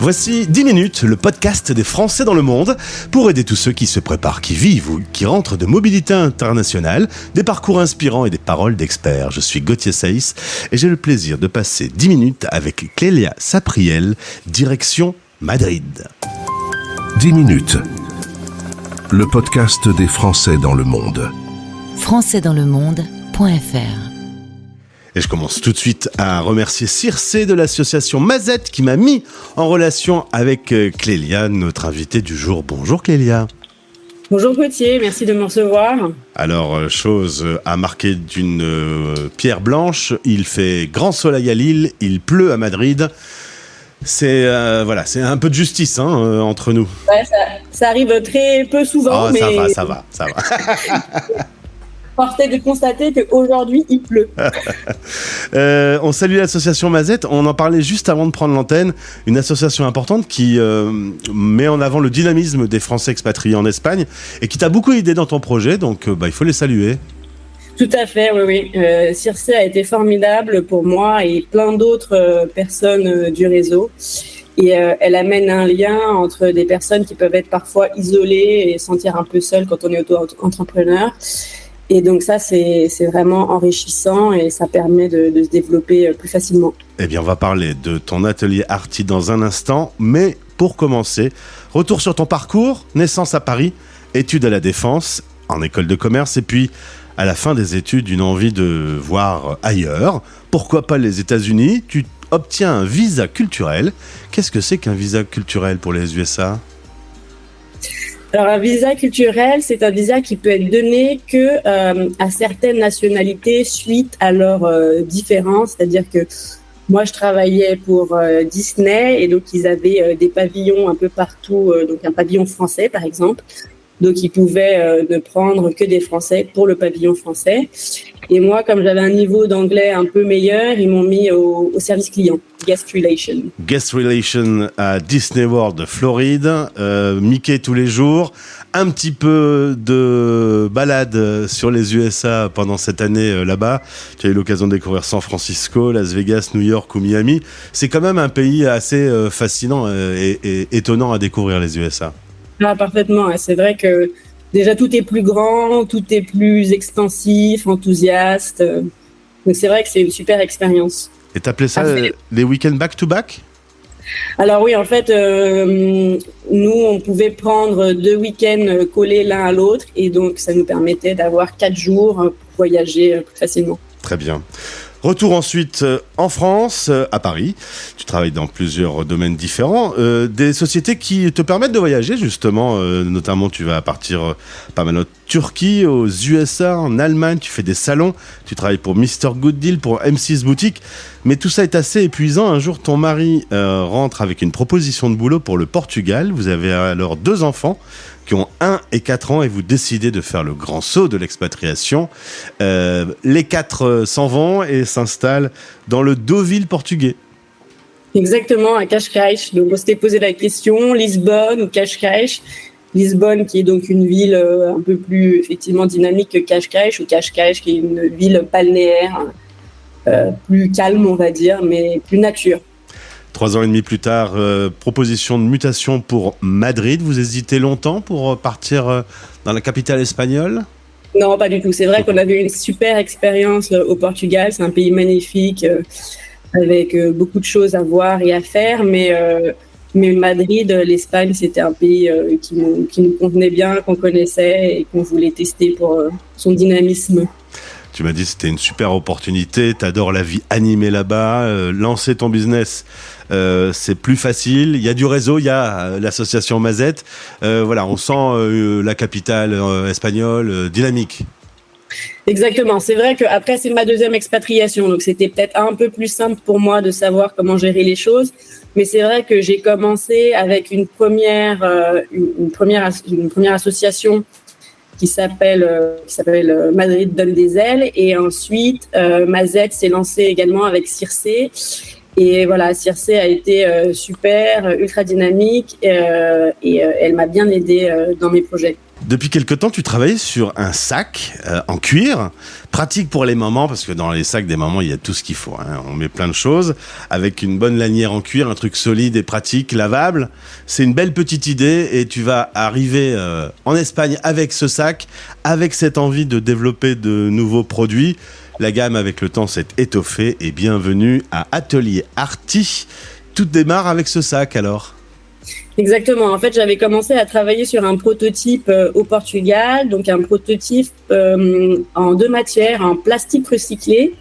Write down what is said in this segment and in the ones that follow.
Voici 10 minutes, le podcast des Français dans le monde, pour aider tous ceux qui se préparent, qui vivent ou qui rentrent de mobilité internationale, des parcours inspirants et des paroles d'experts. Je suis Gauthier Saïs et j'ai le plaisir de passer 10 minutes avec Clélia Sapriel, direction Madrid. 10 minutes, le podcast des Français dans le monde. françaisdanslemonde.fr. Et je commence tout de suite à remercier Circe de l'association Mazette qui m'a mis en relation avec Clélia, notre invitée du jour. Bonjour Clélia. Bonjour Gauthier, merci de me recevoir. Alors, chose à marquer d'une pierre blanche, il fait grand soleil à Lille, il pleut à Madrid. C'est c'est un peu de justice entre nous. Ouais, ça arrive très peu souvent, mais ça va. Force est de constater qu'aujourd'hui, il pleut. On salue l'association Mazette. On en parlait juste avant de prendre l'antenne. Une association importante qui met en avant le dynamisme des Français expatriés en Espagne et qui t'a beaucoup aidé dans ton projet. Donc, il faut les saluer. Tout à fait, oui. Circe a été formidable pour moi et plein d'autres personnes du réseau. Et elle amène un lien entre des personnes qui peuvent être parfois isolées et sentir un peu seules quand on est auto-entrepreneur. Et donc ça, c'est vraiment enrichissant et ça permet de se développer plus facilement. Eh bien, on va parler de ton atelier Arti dans un instant. Mais pour commencer, retour sur ton parcours. Naissance à Paris, études à la Défense, en école de commerce. Et puis, à la fin des études, une envie de voir ailleurs. Pourquoi pas les États-Unis ? Tu obtiens un visa culturel. Qu'est-ce que c'est qu'un visa culturel pour les USA ? Alors, un visa culturel, c'est un visa qui peut être donné que à certaines nationalités suite à leurs différences. C'est-à-dire que moi, je travaillais pour Disney et donc ils avaient des pavillons un peu partout, donc un pavillon français par exemple. Donc, ils pouvaient ne prendre que des Français pour le pavillon français. Et moi, comme j'avais un niveau d'anglais un peu meilleur, ils m'ont mis au service client, Guest Relation. Guest Relation à Disney World, Floride, Mickey tous les jours, un petit peu de balade sur les USA pendant cette année là-bas. Tu as eu l'occasion de découvrir San Francisco, Las Vegas, New York ou Miami. C'est quand même un pays assez fascinant et étonnant à découvrir, les USA. Ah, parfaitement. C'est vrai que déjà tout est plus grand, tout est plus expansif, enthousiaste. Donc c'est vrai que c'est une super expérience. Et t'appelais ça les week-ends back-to-back ? Alors oui, en fait, nous, on pouvait prendre 2 week-ends collés l'un à l'autre et donc ça nous permettait d'avoir 4 jours pour voyager plus facilement. Très bien. Retour ensuite en France, à Paris. Tu travailles dans plusieurs domaines différents. Des sociétés qui te permettent de voyager, justement. Notamment, tu vas partir pas mal en Turquie, aux USA, en Allemagne. Tu fais des salons. Tu travailles pour Mr. Good Deal, pour M6 Boutique. Mais tout ça est assez épuisant. Un jour, ton mari rentre avec une proposition de boulot pour le Portugal. Vous avez alors 2 enfants qui ont 1 et 4 ans et vous décidez de faire le grand saut de l'expatriation. Les 4 s'en vont et s'installent dans le Deauville portugais. Exactement, à Cascais. Donc on s'était posé la question, Lisbonne ou Cascais. Lisbonne qui est donc une ville un peu plus effectivement dynamique que Cascais, ou Cascais qui est une ville balnéaire, plus calme on va dire, mais plus nature. 3 ans et demi plus tard, proposition de mutation pour Madrid. Vous hésitez longtemps pour partir dans la capitale espagnole ? Non, pas du tout. C'est vrai qu'on avait une super expérience au Portugal. C'est un pays magnifique avec beaucoup de choses à voir et à faire. Mais Madrid, l'Espagne, c'était un pays qui nous convenait bien, qu'on connaissait et qu'on voulait tester pour son dynamisme. Tu m'as dit que c'était une super opportunité, tu adores la vie animée là-bas, lancer ton business, c'est plus facile, il y a du réseau, il y a l'association Mazette, on sent la capitale espagnole dynamique. Exactement, c'est vrai qu'après c'est ma 2e expatriation, donc c'était peut-être un peu plus simple pour moi de savoir comment gérer les choses, mais c'est vrai que j'ai commencé avec une première association qui s'appelle Madrid donne des ailes, et ensuite Mazette s'est lancée également avec Circe, et voilà, Circe a été super, ultra dynamique, et elle m'a bien aidée dans mes projets. Depuis quelque temps, tu travailles sur un sac en cuir, pratique pour les mamans, parce que dans les sacs des mamans, il y a tout ce qu'il faut. Hein. On met plein de choses, avec une bonne lanière en cuir, un truc solide et pratique, lavable. C'est une belle petite idée et tu vas arriver en Espagne avec ce sac, avec cette envie de développer de nouveaux produits. La gamme, avec le temps, s'est étoffée et bienvenue à Atelier Arty. Tout démarre avec ce sac alors ? Exactement. En fait, j'avais commencé à travailler sur un prototype au Portugal, donc un prototype en 2 matières, en plastique recyclé.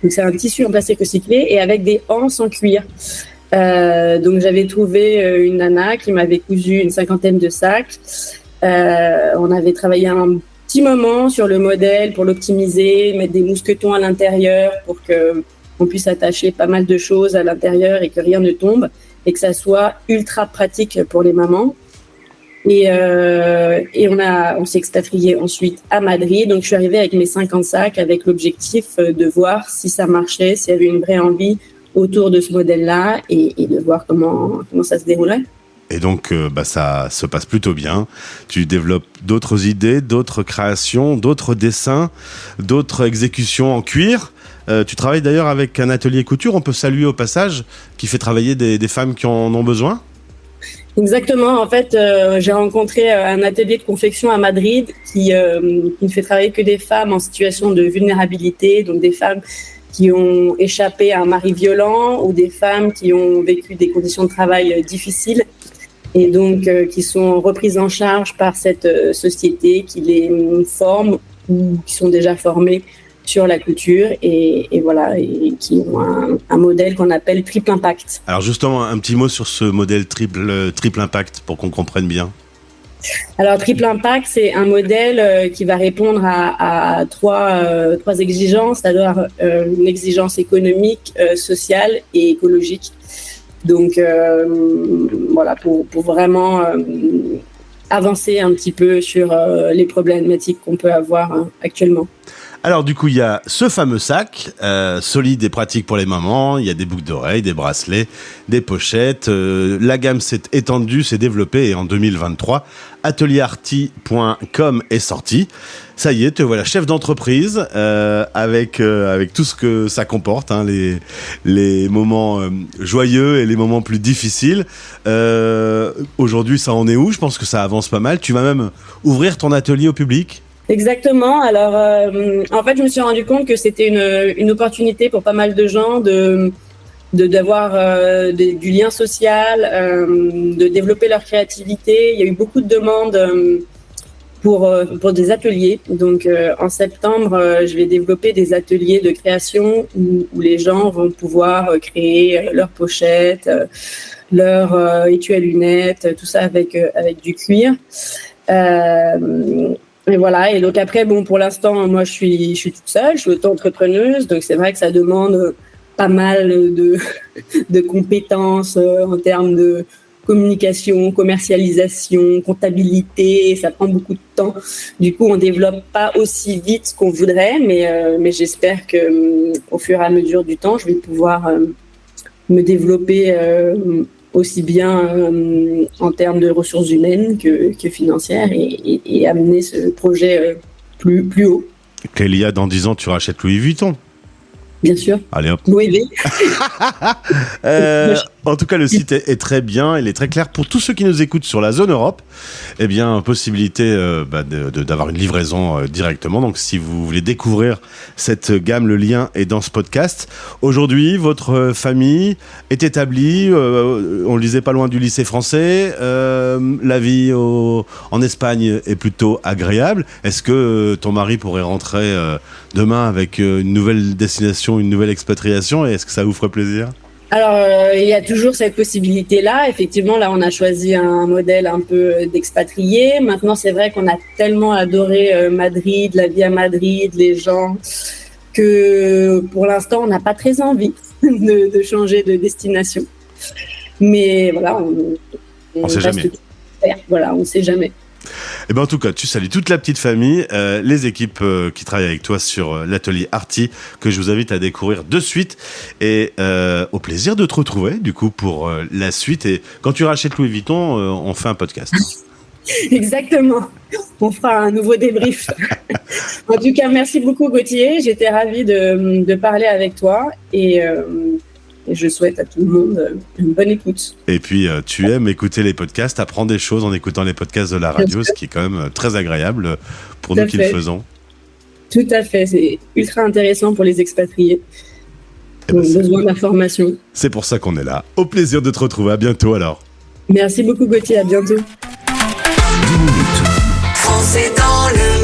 Donc c'est un tissu en plastique recyclé et avec des anses en cuir. Donc j'avais trouvé une nana qui m'avait cousu une 50aine de sacs. On avait travaillé un petit moment sur le modèle pour l'optimiser, mettre des mousquetons à l'intérieur pour qu'on puisse attacher pas mal de choses à l'intérieur et que rien ne tombe. Et que ça soit ultra pratique pour les mamans. Et on s'est expatrié ensuite à Madrid. Donc, je suis arrivée avec mes 50 sacs avec l'objectif de voir si ça marchait, s'il y avait une vraie envie autour de ce modèle-là et de voir comment ça se déroulerait. Et donc, ça se passe plutôt bien. Tu développes d'autres idées, d'autres créations, d'autres dessins, d'autres exécutions en cuir. Tu travailles d'ailleurs avec un atelier couture, on peut saluer au passage, qui fait travailler des femmes qui en ont besoin ? Exactement. En fait, j'ai rencontré un atelier de confection à Madrid qui ne fait travailler que des femmes en situation de vulnérabilité, donc des femmes qui ont échappé à un mari violent ou des femmes qui ont vécu des conditions de travail difficiles et donc qui sont reprises en charge par cette société qui les forme ou qui sont déjà formées sur la couture et voilà, et qui ont un modèle qu'on appelle triple impact. Alors justement, un petit mot sur ce modèle triple impact pour qu'on comprenne bien. Alors triple impact, c'est un modèle qui va répondre à trois exigences, c'est-à-dire une exigence économique, sociale et écologique. Donc voilà, pour vraiment avancer un petit peu sur les problématiques qu'on peut avoir actuellement. Alors du coup, il y a ce fameux sac, solide et pratique pour les mamans, il y a des boucles d'oreilles, des bracelets, des pochettes, la gamme s'est étendue, s'est développée et en 2023, atelierarty.com est sorti. Ça y est, te voilà chef d'entreprise avec tout ce que ça comporte, hein, les moments joyeux et les moments plus difficiles. Aujourd'hui, ça en est où ? Je pense que ça avance pas mal. Tu vas même ouvrir ton atelier au public ? Exactement. Alors, en fait, je me suis rendu compte que c'était une opportunité pour pas mal de gens d'avoir du lien social, de développer leur créativité. Il y a eu beaucoup de demandes pour des ateliers. Donc, en septembre, je vais développer des ateliers de création où les gens vont pouvoir créer leurs pochettes, leurs étuis à lunettes, tout ça avec du cuir. Et voilà. Et donc après, bon, pour l'instant, moi, je suis toute seule, je suis auto-entrepreneuse, donc c'est vrai que ça demande pas mal de compétences en termes de communication, commercialisation, comptabilité. Ça prend beaucoup de temps. Du coup, on développe pas aussi vite qu'on voudrait, mais j'espère que au fur et à mesure du temps, je vais pouvoir me développer aussi bien en termes de ressources humaines que financières et amener ce projet plus haut. Clélia, dans 10 ans, tu rachètes Louis Vuitton. Bien sûr. Allez hop. Louis En tout cas, le site est très bien, il est très clair. Pour tous ceux qui nous écoutent sur la zone Europe, eh bien, possibilité d'avoir une livraison directement. Donc, si vous voulez découvrir cette gamme, le lien est dans ce podcast. Aujourd'hui, votre famille est établie, on le disait, pas loin du lycée français. La vie en Espagne est plutôt agréable. Est-ce que ton mari pourrait rentrer demain avec une nouvelle destination, une nouvelle expatriation, et est-ce que ça vous ferait plaisir ? Alors, il y a toujours cette possibilité-là. Effectivement, là, on a choisi un modèle un peu d'expatrié. Maintenant, c'est vrai qu'on a tellement adoré Madrid, la vie à Madrid, les gens, que pour l'instant, on n'a pas très envie de changer de destination. Mais voilà, on sait jamais. Voilà, on sait jamais. Et ben en tout cas, tu salues toute la petite famille, les équipes qui travaillent avec toi sur l'atelier Arty, que je vous invite à découvrir de suite, et au plaisir de te retrouver du coup pour la suite. Et quand tu rachètes Louis Vuitton, on fait un podcast. Exactement. On fera un nouveau débrief. En tout cas, merci beaucoup Gauthier. J'étais ravie de parler avec toi et je souhaite à tout le monde une bonne écoute. Et puis, tu aimes écouter les podcasts, apprendre des choses en écoutant les podcasts de la radio, ce qui est quand même très agréable pour nous qui le faisons. Tout à fait, c'est ultra intéressant pour les expatriés. Ils ont besoin d'informations. C'est pour ça qu'on est là. Au plaisir de te retrouver. À bientôt alors. Merci beaucoup Gauthier, à bientôt. 10 minutes. Français dans le